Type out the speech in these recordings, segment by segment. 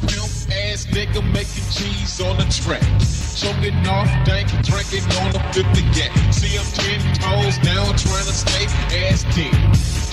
Pimp ass nigga making cheese on the track. Choking off, dank, drinking on the 50 gat. See I'm 10 toes down, trying to stay ass dead.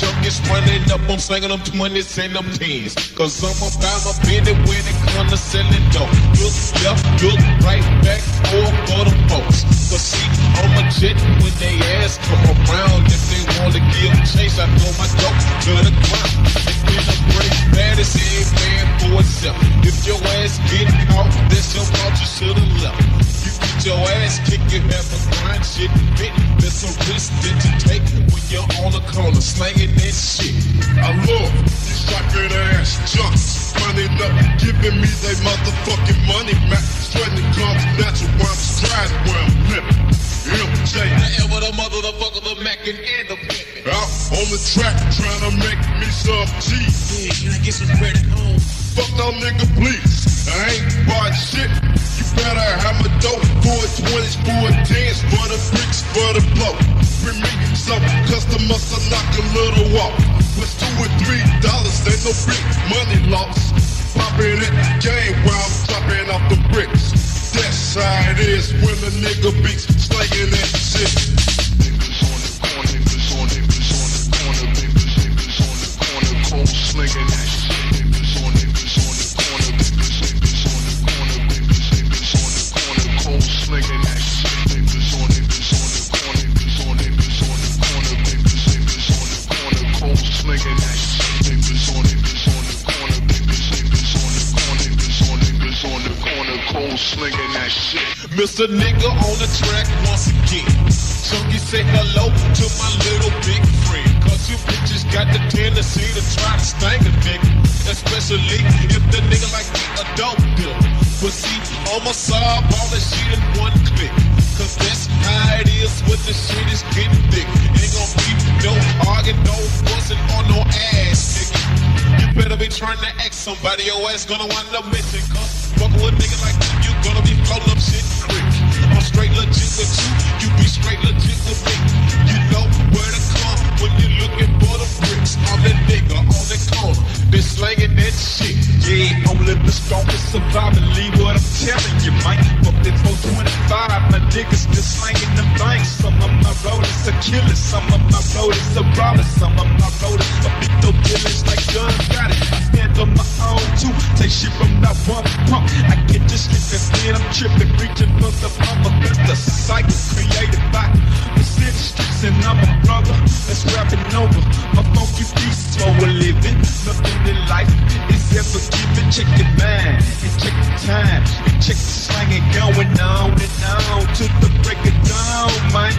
Junkies running up, I'm slinging them 20s and them 10s. Cause I'm about my business when it comes to selling dope. Look left, look right, back, or for the folks. Cause see, I'm a jet when they ass come around. If they wanna give chase, I throw my dope to the ground. And then a break bad as every man for itself. If your ass get caught, that's your fault, you should've left. You get your ass kicked, you have a grind shit fit. There's a risk that you take when you're on the corner slanging that shit. I love these rockin' ass junks. Running up, giving me they motherfucking money, Mac. Sweating comes natural while I'm striding, where I'm living. MJ, I am with a motherfucker, the Mackin' and the Pimpin'. out on the track, trying to make me some cheese. Yeah, can I get some bread at home? Fuck no nigga, please. I ain't bought shit. You better have my dope for 20s, for 10s, for the bricks, for the blow. Bring me some customers to knock a little off. What's $2 or $3? Ain't no big money loss. Popping at the game while I'm dropping off the bricks. That's how it is when the nigga beats slanging that shit. Niggas on the corner, niggas on the corner, niggas on the corner, cold slinging that shit. Niggas on the corner, niggas on the corner, cold slinging that shit. Niggas on the corner, niggas on the corner, cold slinging that shit. Niggas on the corner, cold slinging that shit. Mr. Nigga on the track once again. Chunky say hello to my little big friend. Cause you bitches got the tendency to try to sting a nigga. Especially if the nigga like me a dope dealer. But see, I'ma solve all that shit in one click. Cause that's how it is when the shit is getting thick. Ain't gonna be no arguing, no fussing or no ass nigga. You better be trying to ask somebody, your ass gonna wind up missing. Cause fuck with a nigga like me, you gonna be floating up shit quick. I'm straight legit with you be straight legit with me. You know where to come when you're looking for the bricks. I'm that nigga on that corner, been slanging that shit. Yeah, I'm living the strongest surviving, leave what I'm telling you, man. Fuck that 425, my niggas still slanging them things. Some of my rollers are killers, some of my rollers are robbers, some of my rollers are big dope dealers like guns got it. I stand on my own too, take shit from that one pump. I get this shit and then I'm tripping, reaching for the bumper. That's the cycle created by the city streets and I'm a brother that's rapping over my funky beats for a living. Nothing in life is ever given. Check your mind and check the time and check the slang and going on and on to the break of dawn, man.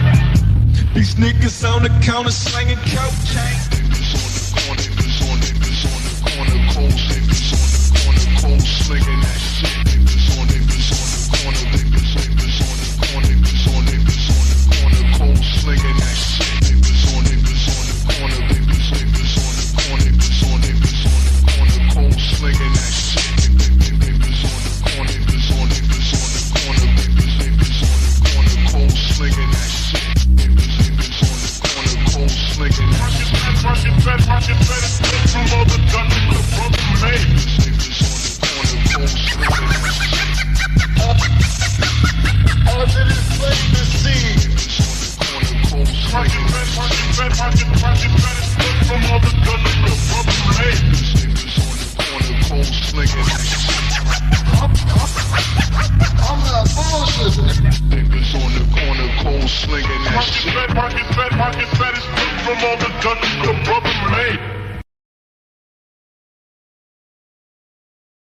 These niggas on the counter slanging cocaine. Niggas on the corner, cold, niggas on the corner, cold slinging that shit. Niggas on the corner, niggas on the corner, cold slinging that shit. Niggas on the corner, niggas on the corner, cold slinging that shit. Niggas on the corner, niggas on the corner, cold slinging that shit. Niggas on the corner, cold slinging that shit. Rocket better split from all the guns in the front of me. Niggas on the corner, cold slinging that shit. All that is playing the scene. Niggas on the corner, cold slinging that shit. Rocket better split from all the guns in the front of me. Niggas on the corner, cold slinging that shit. I'm not bullshitting. Niggas on the corner, cold slinging that shit. Rocket better split from all the guns